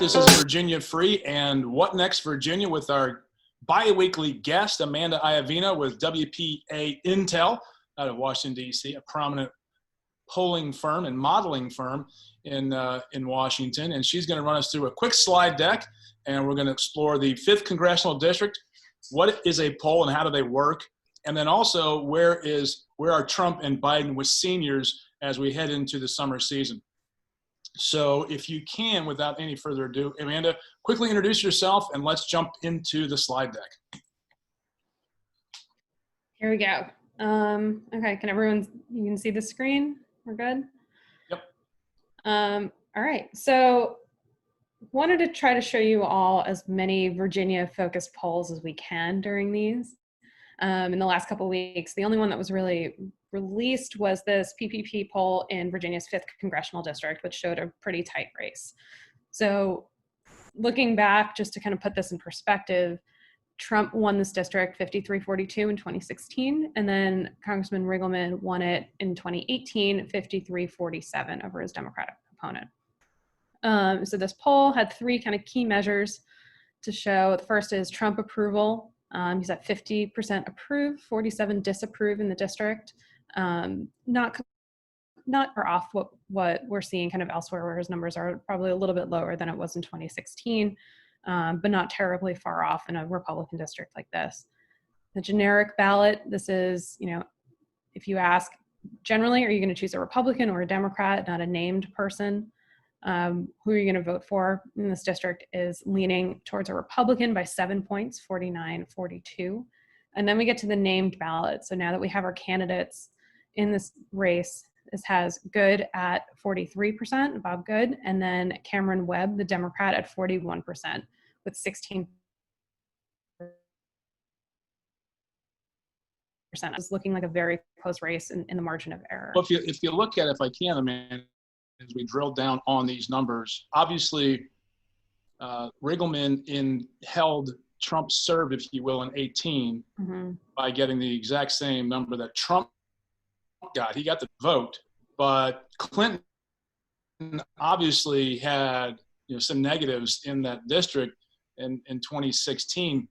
This is Virginia Free and What Next Virginia with our bi-weekly guest, Amanda Iovino with WPA Intel out of Washington, D.C., a prominent polling firm and modeling firm in Washington. And she's going to run us through a quick slide deck, and we're going to explore the 5th Congressional District. What is a poll and how do they work? And then also, where are Trump and Biden with seniors as we head into the summer season? So if you can, without any further ado, Amanda, quickly introduce yourself and let's jump into the slide deck. Here we go. Okay, you can see the screen? We're good? Yep. All right, so wanted to try to show you all as many Virginia-focused polls as we can during these. In the last couple of weeks, the only one that was really released was this PPP poll in Virginia's 5th Congressional District, which showed a pretty tight race. So looking back, just to kind of put this in perspective, Trump won this district 53-42 in 2016, and then Congressman Riggleman won it in 2018, 53-47 over his Democratic opponent. So this poll had 3 kind of key measures to show. The first is Trump approval. He's at 50% approve, 47 disapprove in the district. Not far off what we're seeing kind of elsewhere, where his numbers are probably a little bit lower than it was in 2016, but not terribly far off in a Republican district like this. The generic ballot, this is, if you ask generally, are you going to choose a Republican or a Democrat, not a named person? Who are you going to vote for in this district is leaning towards a Republican by 7 points, 49-42. And then we get to the named ballot. So now that we have our candidates in this race, this has Good at 43%, Bob Good, and then Cameron Webb, the Democrat, at 41% with 16%. It's looking like a very close race in the margin of error. Well, if you look at it, if I can, Amanda, as we drill down on these numbers, obviously Riggleman held Trump served, if you will, in 18 by getting the exact same number that Trump got. He got the vote, but Clinton obviously had some negatives in that district in 2016,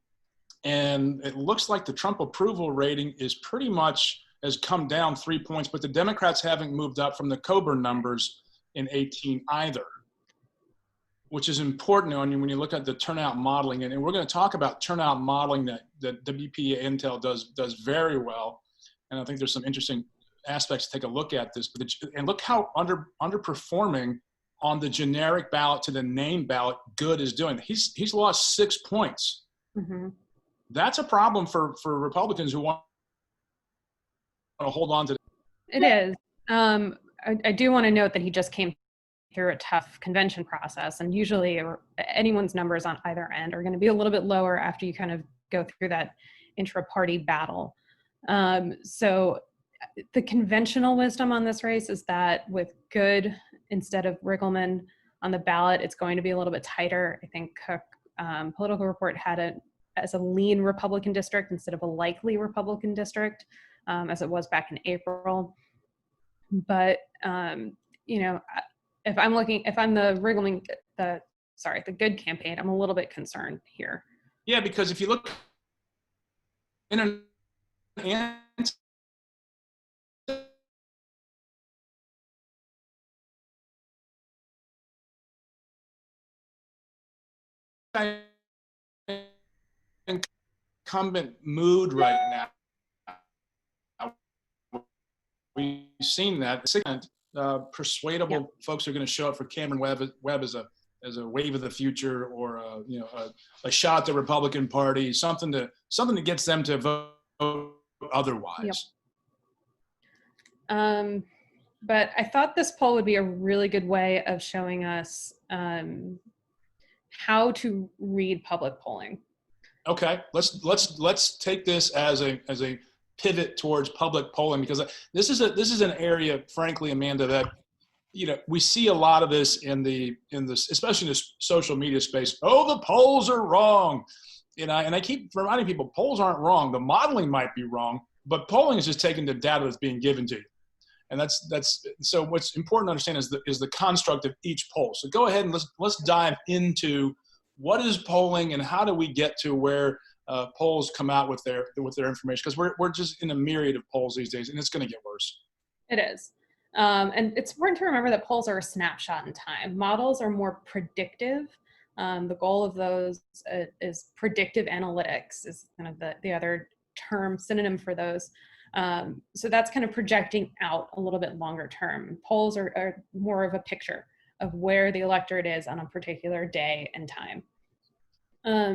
and it looks like the Trump approval rating is pretty much has come down 3 points, but the Democrats haven't moved up from the Coburn numbers in 18 either, which is important when you look at the turnout modeling. And we're going to talk about turnout modeling that WPA Intel does very well. And I think there's some interesting aspects to take a look at this. And look how underperforming on the generic ballot to the named ballot Good is doing. He's lost 6 points. That's a problem for Republicans who want to hold on to. It is. I do want to note that he just came through a tough convention process, and usually anyone's numbers on either end are going to be a little bit lower after you kind of go through that intra-party battle. So the conventional wisdom on this race is that with Good instead of Riggleman on the ballot, it's going to be a little bit tighter. I think Cook Political Report had it as a lean Republican district instead of a likely Republican district, as it was back in April. But if I'm the Riggleman, the Good campaign, I'm a little bit concerned here. Yeah, because if you look in an incumbent mood right now, we've seen that. Persuadable folks are going to show up for Cameron Webb as a wave of the future, or a shot at the Republican Party, something that gets them to vote otherwise. Yep. But I thought this poll would be a really good way of showing us how to read public polling. Okay, let's take this as a pivot towards public polling, because this is an area, frankly, Amanda, that we see a lot of this in this, especially in the social media space. Oh, the polls are wrong, and I keep reminding people polls aren't wrong. The modeling might be wrong, but polling is just taking the data that's being given to you. And so what's important to understand is the construct of each poll. So go ahead and let's dive into what is polling and how do we get to where polls come out with their information, because we're just in a myriad of polls these days, and it's going to get worse. It is. And it's important to remember that polls are a snapshot in time. Models are more predictive. The goal of those is predictive analytics is kind of the other term synonym for those. So that's kind of projecting out a little bit longer term. Polls are more of a picture of where the electorate is on a particular day and time.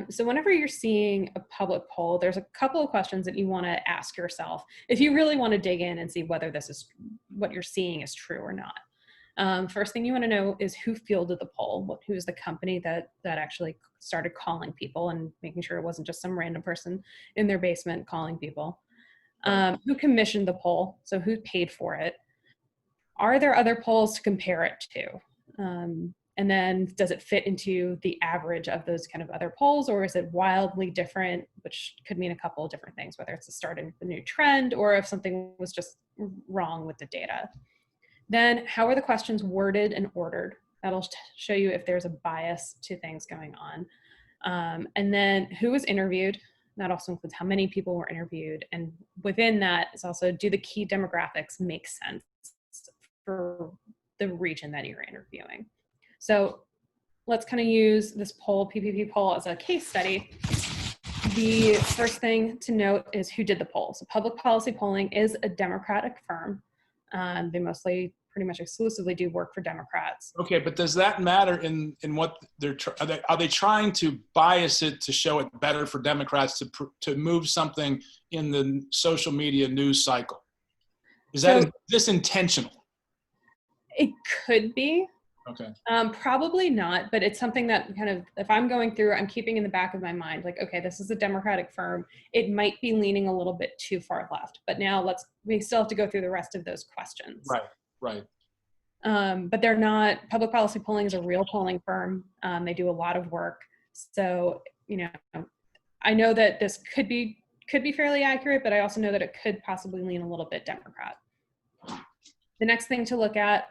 So whenever you're seeing a public poll, there's a couple of questions that you want to ask yourself if you really want to dig in and see whether this is what you're seeing is true or not. First thing you want to know is who fielded the poll, who is the company that actually started calling people and making sure it wasn't just some random person in their basement calling people. Who commissioned the poll, so who paid for it. Are there other polls to compare it to? And then does it fit into the average of those kind of other polls, or is it wildly different, which could mean a couple of different things, whether it's the start of a new trend or if something was just wrong with the data. Then how are the questions worded and ordered? That'll show you if there's a bias to things going on. And then who was interviewed? That also includes how many people were interviewed. And within that is also, do the key demographics make sense for the region that you're interviewing? So let's kind of use this poll, PPP poll, as a case study. The first thing to note is who did the poll. So Public Policy Polling is a Democratic firm. They mostly pretty much exclusively do work for Democrats. Okay, but does that matter in what are they trying to bias it to show it better for Democrats to move something in the social media news cycle? Is this intentional? It could be. Okay. Probably not, but it's something that kind of, if I'm going through, I'm keeping in the back of my mind, like, okay, this is a Democratic firm. It might be leaning a little bit too far left, but now we still have to go through the rest of those questions. Right. But they're not, Public Policy Polling is a real polling firm. They do a lot of work. So, I know that this could be fairly accurate, but I also know that it could possibly lean a little bit Democrat. The next thing to look at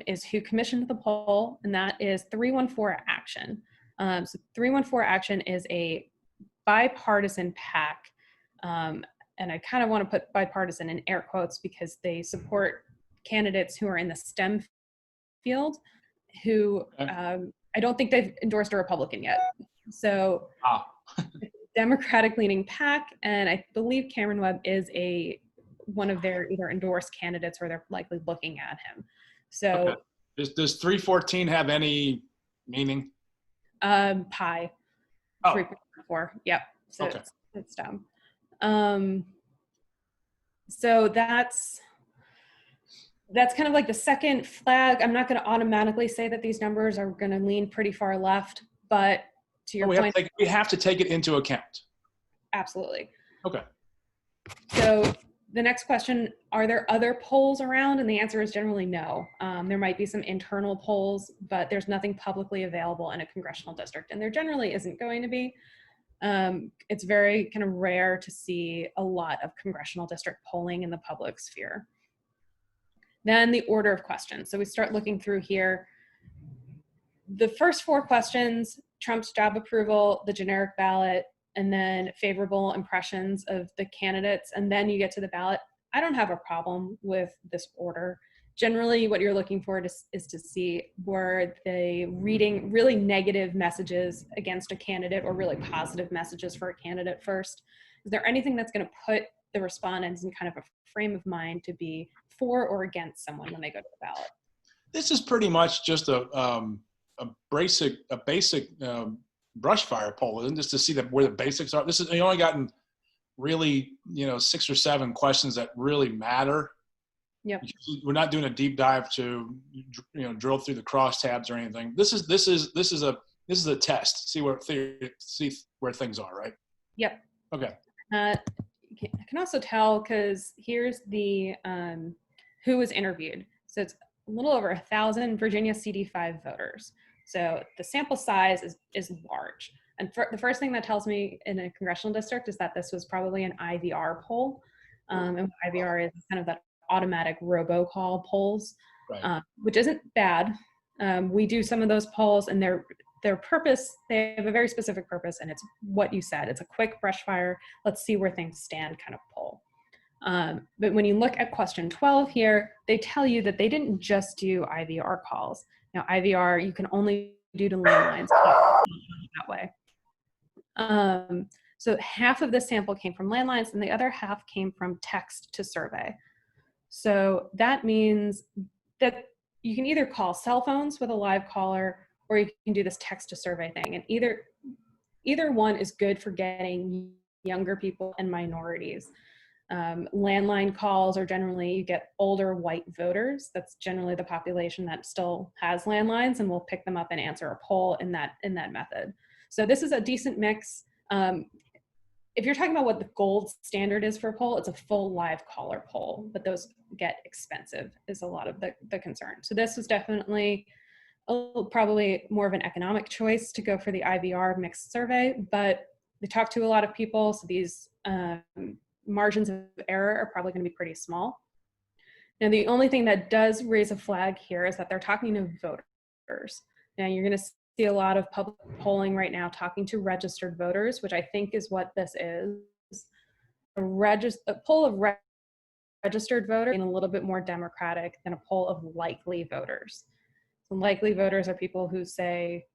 is who commissioned the poll, and that is 314 Action. So 314 Action is a bipartisan PAC, and I kind of want to put bipartisan in air quotes because they support candidates who are in the STEM field who I don't think they've endorsed a Republican yet. So Democratic-leaning PAC, and I believe Cameron Webb is one of their either endorsed candidates or they're likely looking at him. So does 314 have any meaning? Pi. 3.4. Yep. So it's dumb. So that's kind of like the second flag. I'm not going to automatically say that these numbers are going to lean pretty far left, but to your point, we have to take it into account. Absolutely. Okay. So the next question, are there other polls around? And the answer is generally no. There might be some internal polls, but there's nothing publicly available in a congressional district, and there generally isn't going to be. It's very kind of rare to see a lot of congressional district polling in the public sphere. Then the order of questions. So we start looking through here. The first 4 questions, Trump's job approval, the generic ballot, and then favorable impressions of the candidates, and then you get to the ballot. I don't have a problem with this order. Generally, what you're looking for is to see were they reading really negative messages against a candidate or really positive messages for a candidate first. Is there anything that's going to put the respondents in kind of a frame of mind to be for or against someone when they go to the ballot? This is pretty much just a basic brush fire poll, isn't it? Just to see where the basics are. This is, you only gotten really 6 or 7 questions that really matter. Yep. We're not doing a deep dive to drill through the crosstabs or anything. This is a test. See where things are, right? Yep. Okay. I can also tell because here's the who was interviewed. So it's a little over 1,000 Virginia CD5 voters. So the sample size is large. And the first thing that tells me in a congressional district is that this was probably an IVR poll. And what IVR is kind of that automatic robocall polls, Right. which isn't bad. We do some of those polls, and their purpose, they have a very specific purpose, and it's what you said. It's a quick brush fire, let's see where things stand kind of poll. But when you look at question 12 here, they tell you that they didn't just do IVR calls. Now, IVR, you can only do to landlines that way. So half of the sample came from landlines, and the other half came from text to survey. So that means that you can either call cell phones with a live caller, or you can do this text to survey thing. And either one is good for getting younger people and minorities. Landline calls are generally, you get older white voters. That's generally the population that still has landlines, and will pick them up and answer a poll in that method. So this is a decent mix. If you're talking about what the gold standard is for a poll, it's a full live caller poll, but those get expensive is a lot of the concern. So this was definitely probably more of an economic choice to go for the IVR mixed survey, but they talked to a lot of people, so these margins of error are probably going to be pretty small. Now, the only thing that does raise a flag here is that they're talking to voters. Now, you're going to see a lot of public polling right now talking to registered voters, which I think is what this is. A poll of registered voters is a little bit more democratic than a poll of likely voters. So likely voters are people who say,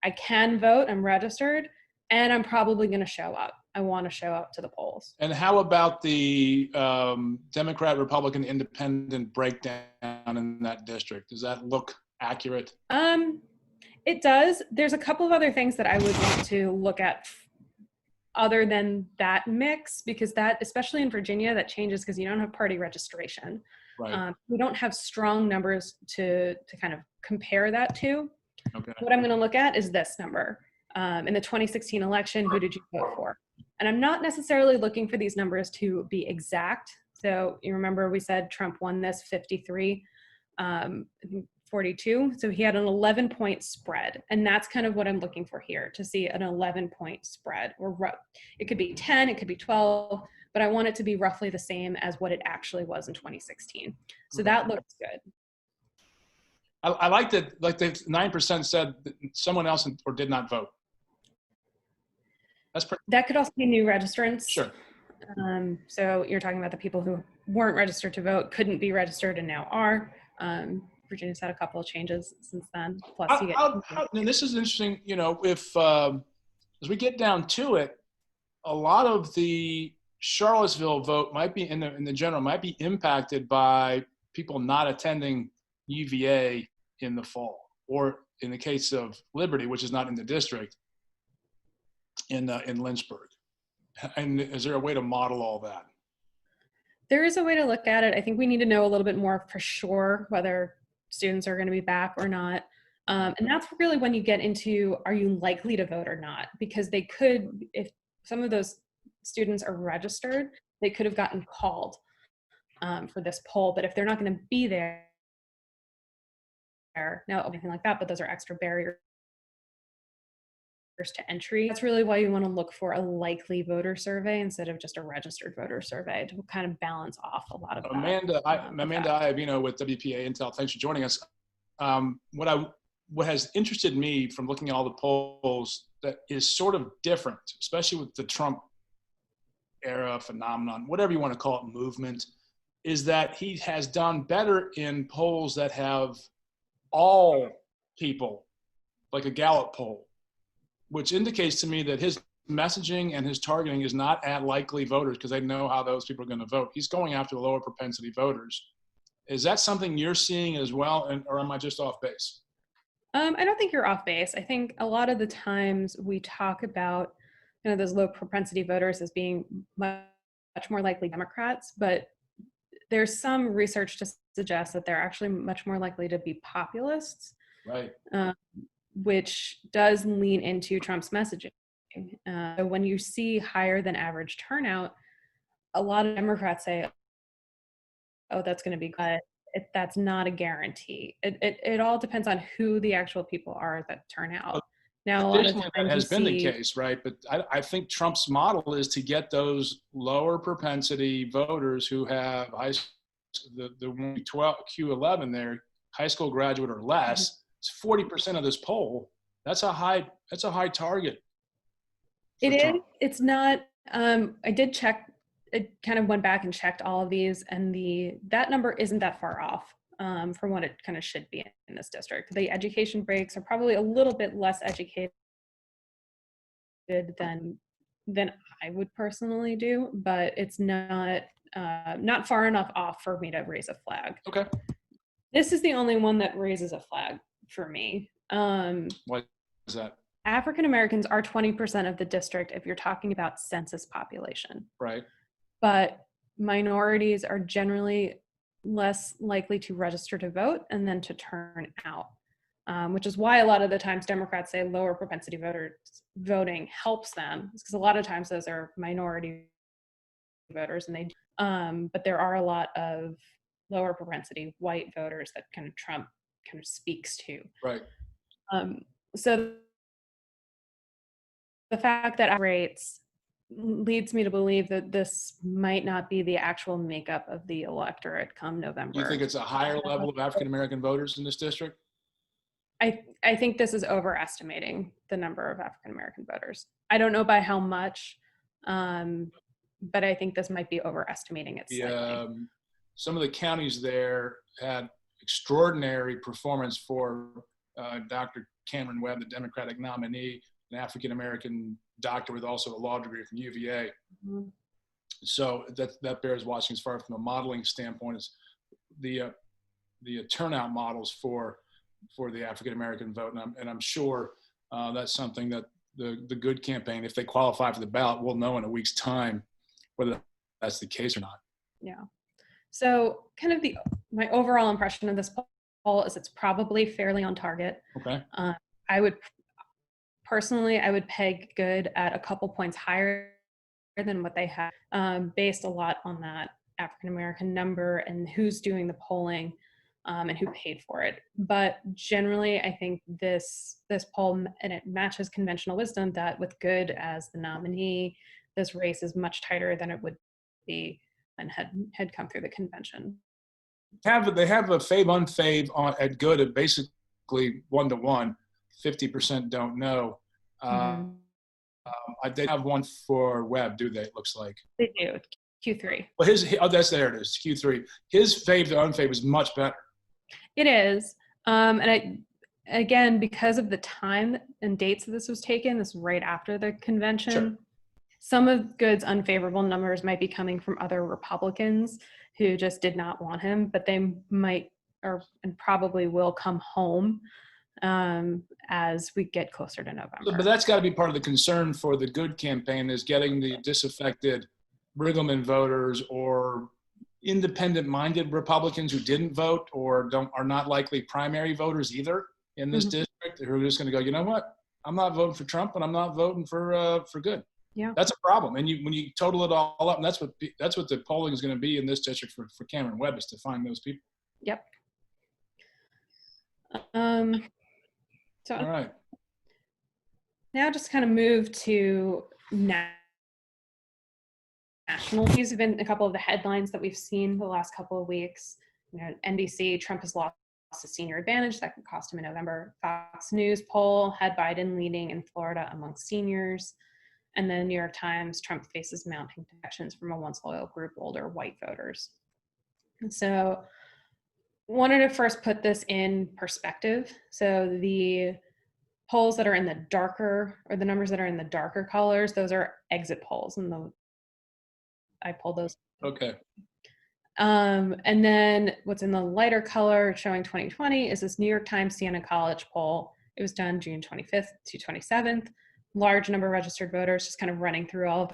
I can vote, I'm registered, and I'm probably going to show up. I want to show up to the polls. And how about the Democrat, Republican, Independent breakdown in that district? Does that look accurate? It does. There's a couple of other things that I would want to look at other than that mix, because that, especially in Virginia, that changes because you don't have party registration. Right. We don't have strong numbers to kind of compare that to. Okay. What I'm going to look at is this number. In the 2016 election, who did you vote for? And I'm not necessarily looking for these numbers to be exact. So you remember we said Trump won this 53, 42. So he had an 11-point spread. And that's kind of what I'm looking for here, to see an 11-point spread. Or it could be 10, it could be 12, but I want it to be roughly the same as what it actually was in 2016. So that looks good. I like that, like the 9% said that someone else or did not vote. That's pretty. That could also be new registrants. Sure. So you're talking about the people who weren't registered to vote, couldn't be registered, and now are. Virginia's had a couple of changes since then. Plus, you get. And this is interesting. You know, if as we get down to it, a lot of the Charlottesville vote might be in the general might be impacted by people not attending UVA in the fall, or in the case of Liberty, which is not in the district, in Lynchburg. And is there a way to model all that? There is a way to look at it. I think we need to know a little bit more for sure whether students are going to be back or not. And that's really when you get into, are you likely to vote or not? Because they could, if some of those students are registered, they could have gotten called for this poll. But if they're not going to be there, now anything like that, but those are extra barriers to entry. That's really why you want to look for a likely voter survey instead of just a registered voter survey, to kind of balance off a lot of Amanda Iovino with WPA Intel, thanks for joining us. What has interested me from looking at all the polls that is sort of different, especially with the Trump era phenomenon, whatever you want to call it, movement, is that he has done better in polls that have all people, like a Gallup poll, which indicates to me that his messaging and his targeting is not at likely voters, because they know how those people are going to vote. He's going after the lower propensity voters. Is that something you're seeing as well, or am I just off base? I don't think you're off base. I think a lot of the times we talk about those low propensity voters as being much more likely Democrats, but there's some research to suggest that they're actually much more likely to be populists. Right. Which does lean into Trump's messaging. So when you see higher than average turnout, a lot of Democrats say, oh, that's going to be good. That's not a guarantee. It all depends on who the actual people are that turn out. Now, a lot of times that has been the case, right? But I think Trump's model is to get those lower propensity voters who have high the 12 Q11 there, high school graduate or less, it's 40% of this poll. That's a high target for It is. Trump. It's not. I did check. It kind of went back and checked all of these, and that number isn't that far off from what it kind of should be in this district. The education breaks are probably a little bit less educated than I would personally do, but it's not far enough off for me to raise a flag. Okay. This is the only one that raises a flag for me. What is that? African Americans are 20% of the district if you're talking about census population. Right. But minorities are generally less likely to register to vote and then to turn out, which is why a lot of the times Democrats say lower propensity voters voting helps them, because a lot of times those are minority voters, and but there are a lot of lower propensity white voters that kind of Trump kind of speaks to. Right. So the fact that rates leads me to believe that this might not be the actual makeup of the electorate come November. You think it's a higher level of African American voters in this district? I think this is overestimating the number of African American voters. I don't know by how much, but I think this might be overestimating it slightly. Some of the counties there had extraordinary performance for Dr. Cameron Webb, the Democratic nominee, an African American doctor with also a law degree from UVA. Mm-hmm. So that bears watching as far from a modeling standpoint as the turnout models for the African American vote, and I'm sure that's something that the Good campaign, if they qualify for the ballot, we'll know in a week's time whether that's the case or not. Yeah. So kind of my overall impression of this poll is it's probably fairly on target. Okay. I would peg Good at a couple points higher than what they have, based a lot on that African American number and who's doing the polling, and who paid for it. But generally, I think this poll, and it matches conventional wisdom that with Good as the nominee, this race is much tighter than it would be and had come through the convention. They have a fave at Good at basically 1-to-1. 50% don't know. They have one for Webb, do they? It looks like they do. Q3. Well, there it is. Q3. His fave to unfave is much better. It is, and again, because of the time and dates that this was taken, this was right after the convention. Sure. Some of Good's unfavorable numbers might be coming from other Republicans who just did not want him, but they might and probably will come home as we get closer to November. But that's got to be part of the concern for the Good campaign, is getting the disaffected Riggleman voters or independent-minded Republicans who didn't vote or are not likely primary voters either in this district, who are just going to go, you know what? I'm not voting for Trump, and I'm not voting for Good. Yeah, that's a problem. And when you total it all up, and that's what the polling is going to be in this district for Cameron Webb, is to find those people. Yep. So all right. Now just kind of move to national. These have been a couple of the headlines that we've seen the last couple of weeks. NBC, Trump has lost a senior advantage that could cost him in November. Fox News poll had Biden leading in Florida among seniors. And then New York Times, Trump faces mounting defections from a once loyal group, older white voters. And so wanted to first put this in perspective. So the polls that are in the darker, or the numbers that are in the darker colors, those are exit polls. And I pulled those. Okay. And then what's in the lighter color showing 2020 is this New York Times Siena College poll. It was done June 25th to 27th. Large number of registered voters, just kind of running through all of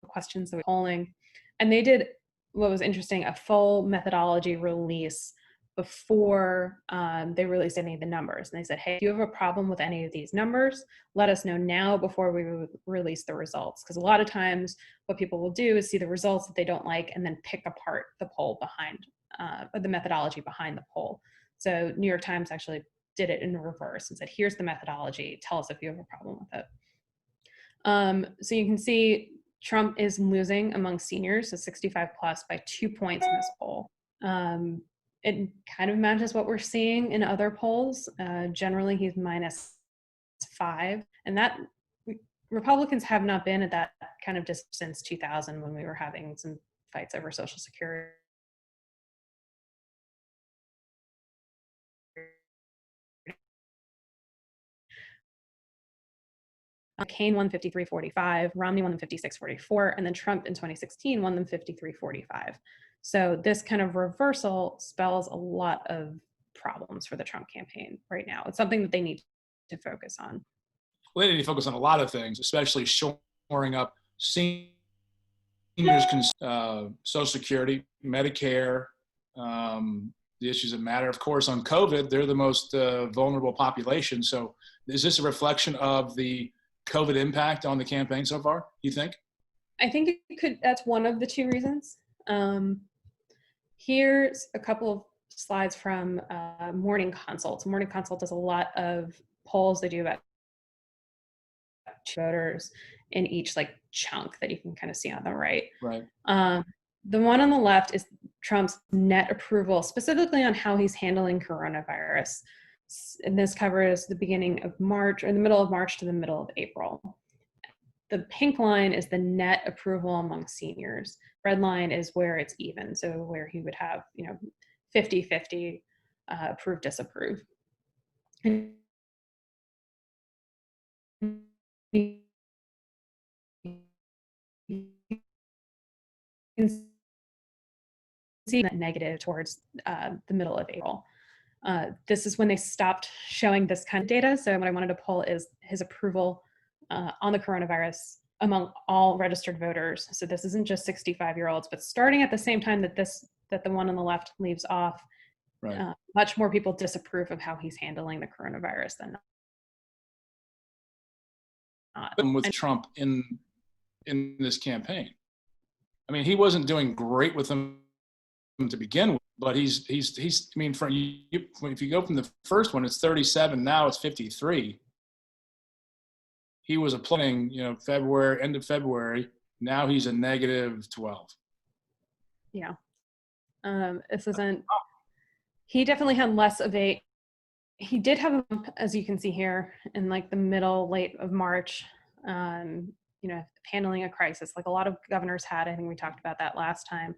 the questions that we're polling. And they did, what was interesting, a full methodology release before they released any of the numbers. And they said, hey, if you have a problem with any of these numbers, let us know now before we release the results. Because a lot of times what people will do is see the results that they don't like and then pick apart the poll behind, or the methodology behind the poll. So New York Times actually did it in reverse and said, here's the methodology. Tell us if you have a problem with it. So you can see Trump is losing among seniors, so 65 plus, by 2 points in this poll. It kind of matches what we're seeing in other polls. Generally, he's -5, and that Republicans have not been at that kind of distance since 2000 when we were having some fights over Social Security. Kane won 53-45, Romney won them 56-44, and then Trump in 2016 won them 53-45. So this kind of reversal spells a lot of problems for the Trump campaign right now. It's something that they need to focus on. Well, they need to focus on a lot of things, especially shoring up seniors, Social Security, Medicare, the issues that matter. Of course, on COVID, they're the most vulnerable population. So is this a reflection of the COVID impact on the campaign so far, you think? I think it could, that's one of the two reasons. Here's a couple of slides from Morning Consult. Morning Consult does a lot of polls. They do about voters in each like chunk that you can kind of see on the right. Right. The one on the left is Trump's net approval, specifically on how he's handling coronavirus. And this covers the beginning of March, or the middle of March to the middle of April. The pink line is the net approval among seniors. Red line is where it's even, so where he would have, 50-50 approve, disapprove. And you can see that negative towards the middle of April. This is when they stopped showing this kind of data. So what I wanted to pull is his approval on the coronavirus among all registered voters. So this isn't just 65-year-olds, but starting at the same time that the one on the left leaves off, right. Much more people disapprove of how he's handling the coronavirus than not. With Trump in this campaign, I mean, he wasn't doing great with them to begin with, but he's. I mean, if you go from the first one, it's 37. Now it's 53. He was applying, end of February. Now he's a -12. Yeah. This isn't. He definitely had less of a. He did have a bump, as you can see here, in like the late of March. Handling a crisis like a lot of governors had. I think we talked about that last time.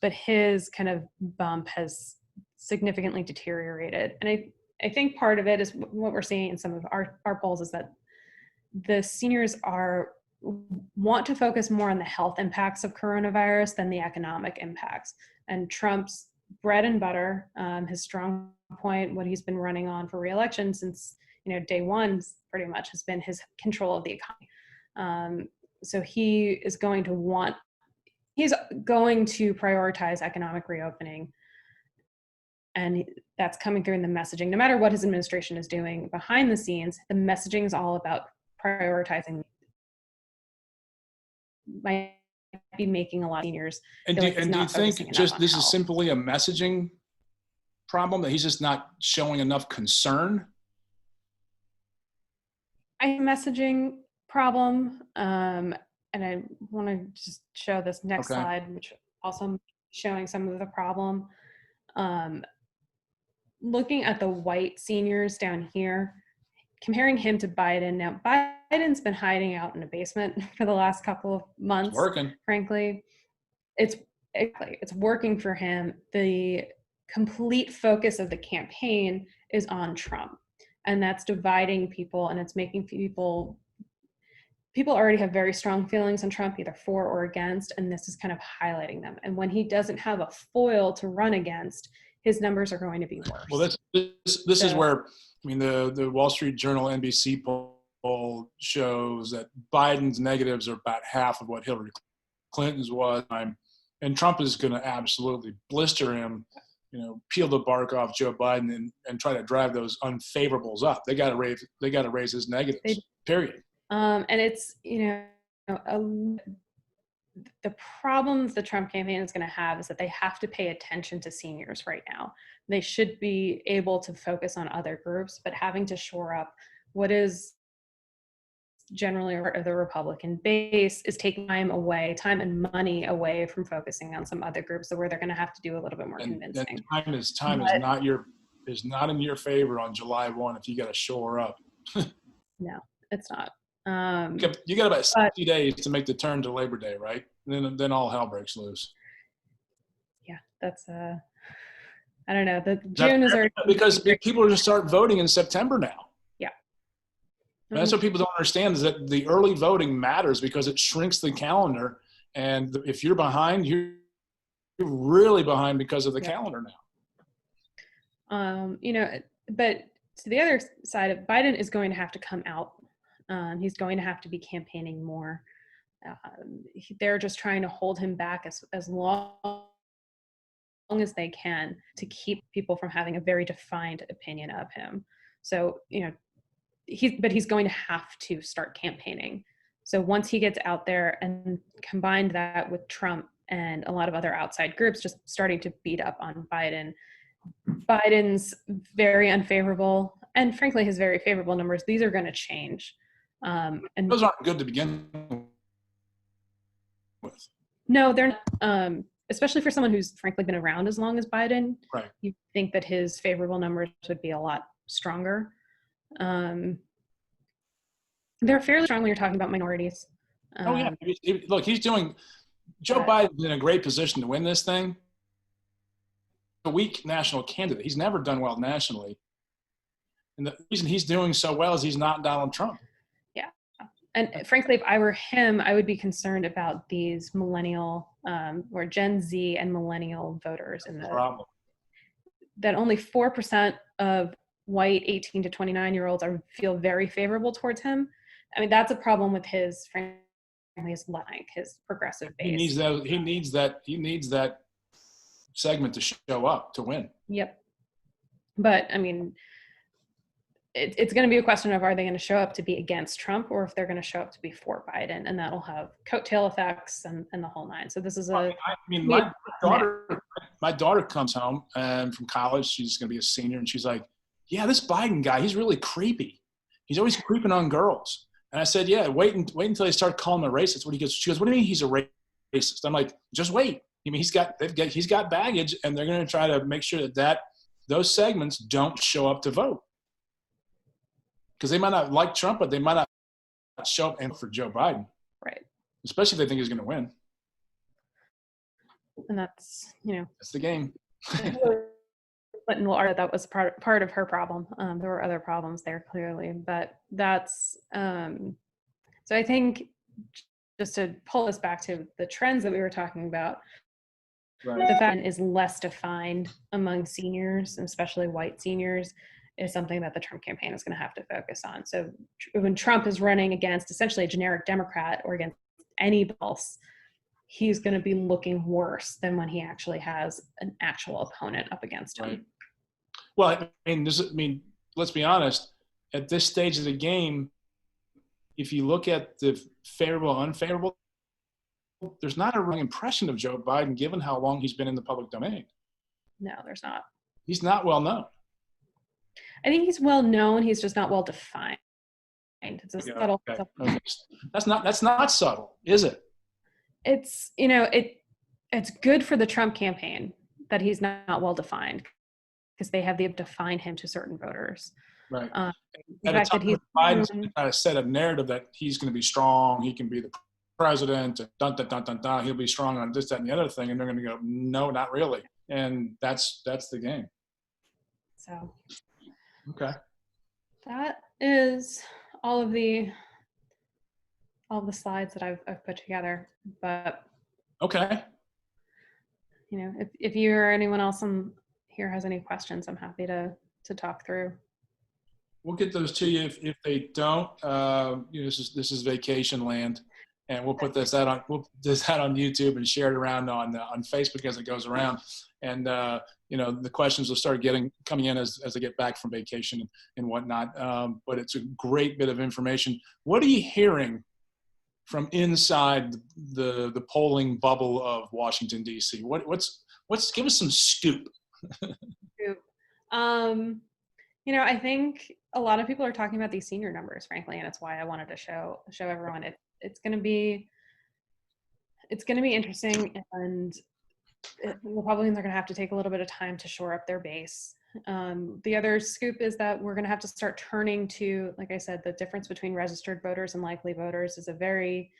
But his kind of bump has significantly deteriorated. And I think part of it is what we're seeing in some of our polls is that the seniors want to focus more on the health impacts of coronavirus than the economic impacts. And Trump's bread and butter, his strong point, what he's been running on for re-election since day one pretty much has been his control of the economy. So he's going to prioritize economic reopening. And that's coming through in the messaging. No matter what his administration is doing behind the scenes, the messaging is all about prioritizing. Might be making a lot of seniors. And do you think just this is simply a messaging problem, that he's just not showing enough concern? Messaging problem, and I want to just show this next slide, which also showing some of the problem. Looking at the white seniors down here, comparing him to Biden. Now, Biden's been hiding out in a basement for the last couple of months. It's working. Frankly, it's working for him. The complete focus of the campaign is on Trump. And that's dividing people, and it's making people already have very strong feelings on Trump, either for or against, and this is kind of highlighting them. And when he doesn't have a foil to run against, his numbers are going to be worse. Well, this is where, the Wall Street Journal NBC poll shows that Biden's negatives are about half of what Hillary Clinton's was, and Trump is going to absolutely blister him. Peel the bark off Joe Biden and try to drive those unfavorables up. They got to raise his negatives. Period. And it's the problems the Trump campaign is going to have is that they have to pay attention to seniors right now. They should be able to focus on other groups, but having to shore up what is generally part of the Republican base, is taking time and money away from focusing on some other groups, so where they're going to have to do a little bit more convincing. And time is not in your favor on July 1 if you got to shore up. No, it's not. You got about 60 days to make the turn to Labor Day, right? And then all hell breaks loose. Yeah, that's I don't know. The June is already, because people are going to start voting in September now. Yeah. That's what people don't understand, is that the early voting matters because it shrinks the calendar. And if you're behind, you're really behind because of the calendar now. But to the other side of Biden is going to have to come out. He's going to have to be campaigning more. They're just trying to hold him back as long as they can to keep people from having a very defined opinion of him. So, he's going to have to start campaigning. So once he gets out there and combined that with Trump and a lot of other outside groups just starting to beat up on Biden's very unfavorable, and frankly his very favorable numbers, these are going to change. And those aren't good to begin with. No, they're not. Especially for someone who's frankly been around as long as Biden. Right. You think that his favorable numbers would be a lot stronger. They're fairly strong when you're talking about minorities. Look, Joe Biden's in a great position to win this thing. A weak national candidate. He's never done well nationally. And the reason he's doing so well is he's not Donald Trump. Yeah. And frankly, if I were him, I would be concerned about these millennial or Gen Z and millennial voters in the problem. That only 4% of white 18 to 29-year-olds feel very favorable towards him. I mean, that's a problem with his progressive base. He needs that segment to show up to win. Yep. But I mean, it's going to be a question of, are they going to show up to be against Trump, or if they're going to show up to be for Biden, and that'll have coattail effects and the whole nine. So this is my daughter comes home from college. She's going to be a senior, and she's like, yeah, this Biden guy, he's really creepy. He's always creeping on girls. And I said, yeah, wait until they start calling him a racist. She goes, what do you mean he's a racist? I'm like, just wait. I mean, he's got baggage, and they're going to try to make sure that those segments don't show up to vote. Because they might not like Trump, but they might not show up for Joe Biden. Right. Especially if they think he's going to win. And that's, that's the game. Clinton will argue that was part of her problem. There were other problems there, clearly. But that's, so I think just to pull us back to the trends that we were talking about, right. The fact is less defined among seniors, and especially white seniors, is something that the Trump campaign is going to have to focus on. So when Trump is running against essentially a generic Democrat or against anybody else, he's going to be looking worse than when he actually has an actual opponent up against him. Right. Well, let's be honest. At this stage of the game, if you look at the favorable, unfavorable, there's not a wrong impression of Joe Biden given how long he's been in the public domain. No, there's not. He's not well known. I think he's well known. He's just not well defined. It's a subtle. Okay. That's not subtle, is it? It's it's good for the Trump campaign that he's not well defined, because they have to define him to certain voters. Right. At a time when Biden's trying to set a narrative that he's going to be strong, he can be the president, and he'll be strong on this, that, and the other thing, and they're going to go, no, not really, and that's the game. So. Okay. That is all of the slides that I've put together. But okay. If you or anyone else here has any questions, I'm happy to talk through. We'll get those to you. If they don't, this is vacation land, and we'll put this out on YouTube and share it around on Facebook as it goes around. And the questions will start coming in as they get back from vacation and whatnot. But it's a great bit of information. What are you hearing from inside the polling bubble of Washington D.C.? What's give us some scoop. I think a lot of people are talking about these senior numbers, frankly, and it's why I wanted to show everyone it's going to be interesting, and Republicans are going to have to take a little bit of time to shore up their base. The other scoop is that we're going to have to start turning to, like I said, the difference between registered voters and likely voters is a very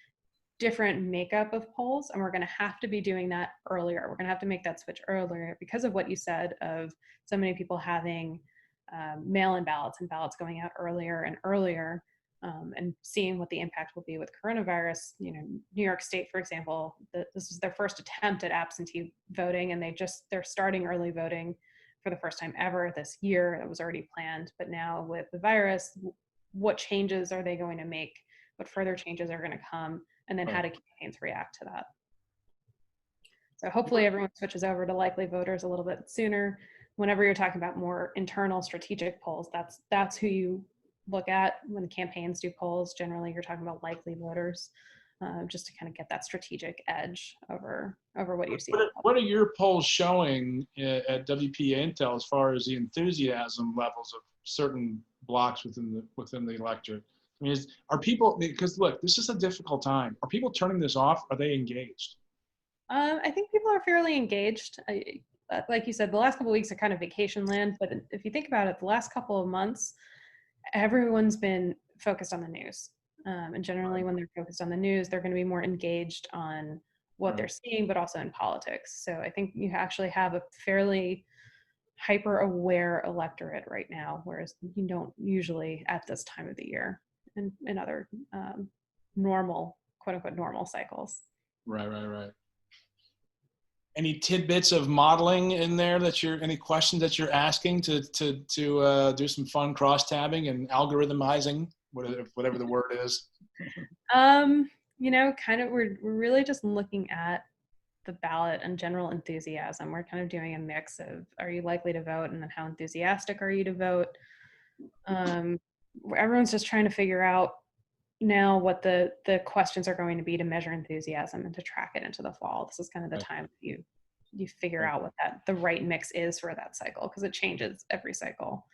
different makeup of polls, and we're going to have to be doing that earlier. We're going to have to make that switch earlier because of what you said of so many people having mail-in ballots and ballots going out earlier and earlier, and seeing what the impact will be with coronavirus. New York State, for example, this is their first attempt at absentee voting, and they're starting early voting for the first time ever this year. That was already planned, but now with the virus, what changes are they going to make? What further changes are going to come? And then how do campaigns react to that? So hopefully everyone switches over to likely voters a little bit sooner. Whenever you're talking about more internal strategic polls, that's who you look at when campaigns do polls. Generally, you're talking about likely voters, just to kind of get that strategic edge over what you see. What are your polls showing at WPA Intel as far as the enthusiasm levels of certain blocks within the electorate? I mean, are people, because look, this is a difficult time. Are people turning this off? Are they engaged? I think people are fairly engaged. Like you said, the last couple of weeks are kind of vacation land, but if you think about it, the last couple of months, everyone's been focused on the news. And generally when they're focused on the news, they're going to be more engaged on what they're seeing, but also in politics. So I think you actually have a fairly hyper-aware electorate right now, whereas you don't usually at this time of the year and in other normal, quote unquote, normal cycles. Right. Any tidbits of modeling in there any questions that you're asking to do some fun cross-tabbing and algorithmizing, whatever the word is? Kind of, we're really just looking at the ballot and general enthusiasm. We're kind of doing a mix of, are you likely to vote, and then how enthusiastic are you to vote? Everyone's just trying to figure out now what the questions are going to be to measure enthusiasm and to track it into the fall. This is kind of the time you figure out what the right mix is for that cycle, because it changes every cycle.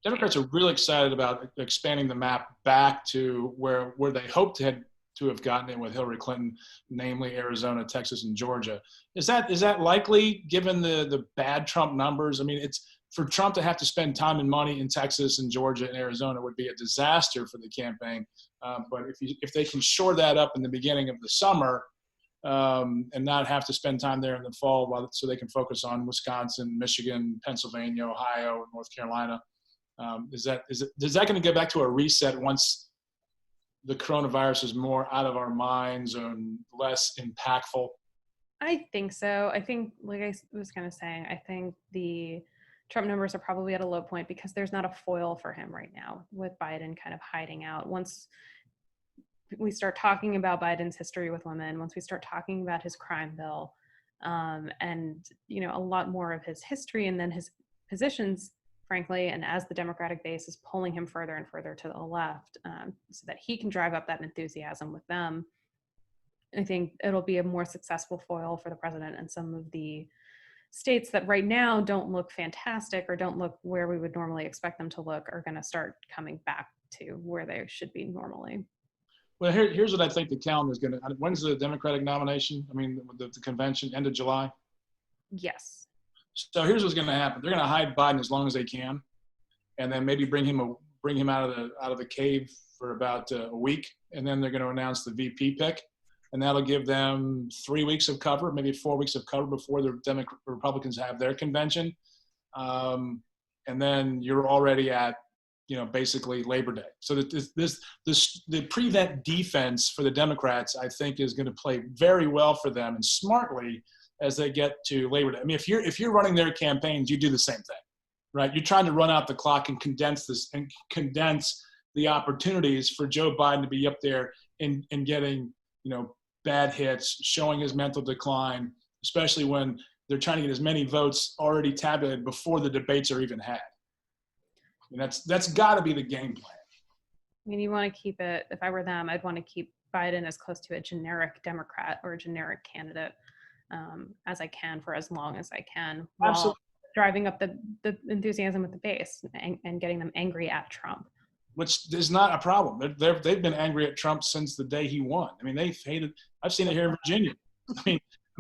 Democrats are really excited about expanding the map back to where they hoped to have gotten it with Hillary Clinton, namely Arizona, Texas, and Georgia. Is that likely given the bad Trump numbers? I mean, it's for Trump to have to spend time and money in Texas and Georgia and Arizona would be a disaster for the campaign. But if they can shore that up in the beginning of the summer and not have to spend time there in the fall, so they can focus on Wisconsin, Michigan, Pennsylvania, Ohio, North Carolina, is that going to get back to a reset once the coronavirus is more out of our minds and less impactful? I think so. I think, like I was kind of saying, I think the Trump numbers are probably at a low point because there's not a foil for him right now, with Biden kind of hiding out. Once we start talking about Biden's history with women, once we start talking about his crime bill, and a lot more of his history and then his positions, frankly, and as the Democratic base is pulling him further and further to the left, so that he can drive up that enthusiasm with them, I think it'll be a more successful foil for the president. And some of the states that right now don't look fantastic or don't look where we would normally expect them to look are going to start coming back to where they should be normally. Well, here's what I think the calendar is going to. When's the Democratic nomination? I mean, the convention, end of July? Yes. So here's what's going to happen. They're going to hide Biden as long as they can, and then maybe bring him out of the cave for about a week, and then they're going to announce the VP pick. And that'll give them 3 weeks of cover, maybe 4 weeks of cover before the Republicans have their convention. And then you're already at, basically Labor Day. So the prevent defense for the Democrats, I think, is going to play very well for them and smartly as they get to Labor Day. I mean, if you're running their campaigns, you do the same thing, right? You're trying to run out the clock and condense the opportunities for Joe Biden to be up there and getting, bad hits, showing his mental decline, especially when they're trying to get as many votes already tabulated before the debates are even had. And that's got to be the game plan. I mean, you want to keep it, if I were them, I'd want to keep Biden as close to a generic Democrat or a generic candidate as I can for as long as I can. Absolutely. driving up the enthusiasm with the base and getting them angry at Trump. Which is not a problem. They've been angry at Trump since the day he won. I mean, they've hated. I've seen it here in Virginia.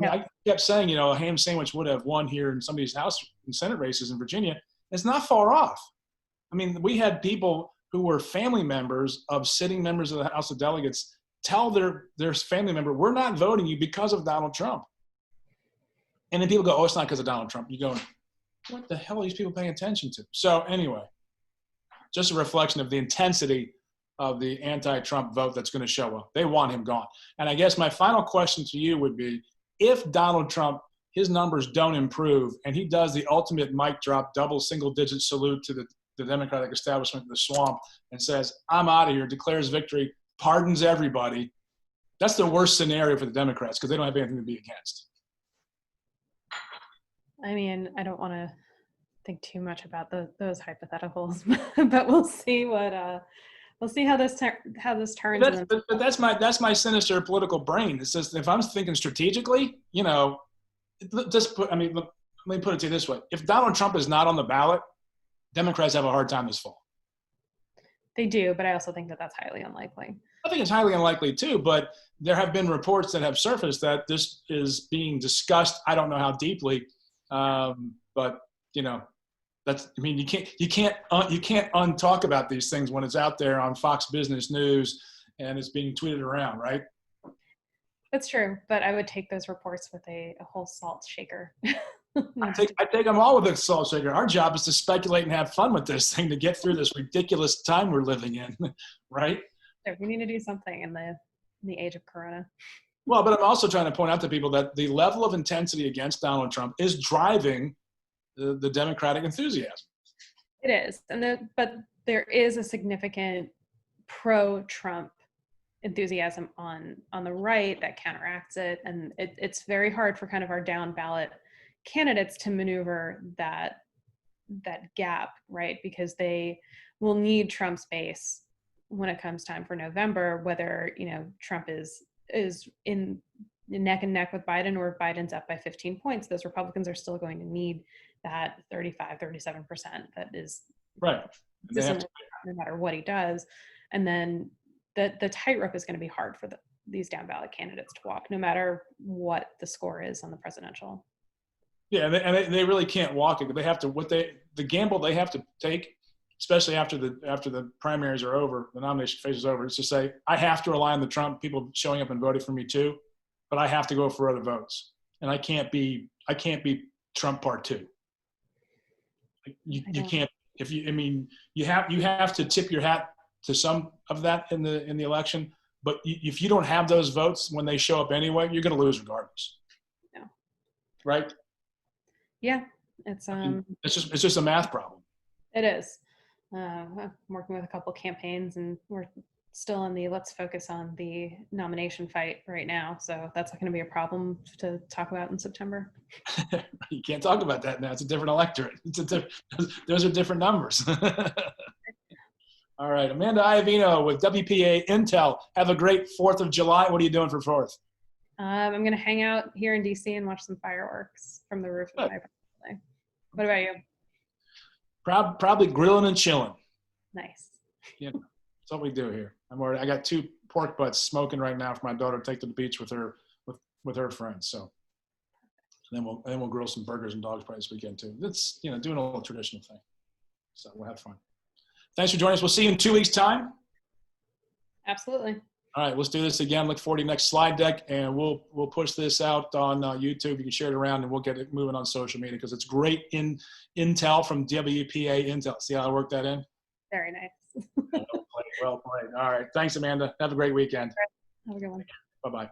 I kept saying, you know, a ham sandwich would have won here in somebody's House and Senate races in Virginia. It's not far off. I mean, we had people who were family members of sitting members of the House of Delegates tell their family member, we're not voting you because of Donald Trump. And then people go, oh, it's not because of Donald Trump. You go, what the hell are these people paying attention to? So anyway, just a reflection of the intensity of the anti-Trump vote that's going to show up. They want him gone. And I guess my final question to you would be, if Donald Trump, his numbers don't improve, and he does the ultimate mic drop, double single-digit salute to the Democratic establishment in the swamp and says, I'm out of here, declares victory, pardons everybody, that's the worst scenario for the Democrats because they don't have anything to be against. I mean, I don't want to think too much about those hypotheticals, but we'll see we'll see how this turns. But that's my sinister political brain. It says if I'm thinking strategically, you know, let me put it to you this way: if Donald Trump is not on the ballot, Democrats have a hard time this fall. They do, but I also think that that's highly unlikely. I think it's highly unlikely too, but there have been reports that have surfaced that this is being discussed. I don't know how deeply, but you know, you can't untalk about these things when it's out there on Fox Business News and it's being tweeted around, right? That's true, but I would take those reports with a whole salt shaker. I take them all with a salt shaker. Our job is to speculate and have fun with this thing to get through this ridiculous time we're living in, right? So we need to do something in the age of Corona. Well, but I'm also trying to point out to people that the level of intensity against Donald Trump is driving the Democratic enthusiasm. It is, but there is a significant pro-Trump enthusiasm on the right that counteracts it, and it's very hard for kind of our down ballot candidates to maneuver that gap, right? Because they will need Trump's base when it comes time for November, whether, you know, Trump is in neck and neck with Biden or if Biden's up by 15 points, those Republicans are still going to need that 37% that is right. No matter what he does. And then the tightrope is going to be hard for these down ballot candidates to walk, no matter what the score is on the presidential. Yeah, and they really can't walk it. They have to the gamble they have to take, especially after the primaries are over, the nomination phase is over, is to say, I have to rely on the Trump people showing up and voting for me too, but I have to go for other votes, and I can't be Trump part two. You can't you have to tip your hat to some of that in the election, but if you don't have those votes when they show up anyway, you're going to lose regardless. Yeah. Right. Yeah, it's just a math problem. It is. I'm working with a couple campaigns, and we're still in the let's focus on the nomination fight right now. So that's not going to be a problem to talk about in September. You can't talk about that now. It's a different electorate. Those are different numbers. All right, Amanda Iovino with WPA Intel. Have a great 4th of July. What are you doing for 4th? I'm going to hang out here in DC and watch some fireworks from the roof of my property. What about you? Probably grilling and chilling. Nice. Yeah, that's what we do here. I got 2 pork butts smoking right now for my daughter to take to the beach with her friends. So then we'll grill some burgers and dogs probably this weekend too. It's, you know, doing a little traditional thing. So we'll have fun. Thanks for joining us. We'll see you in 2 weeks' time. Absolutely. All right, let's do this again. Look forward to the next slide deck, and we'll push this out on YouTube. You can share it around, and we'll get it moving on social media because it's great intel from WPA Intel. See how I worked that in? Very nice. Well played. All right. Thanks, Amanda. Have a great weekend. Have a good one. Bye-bye.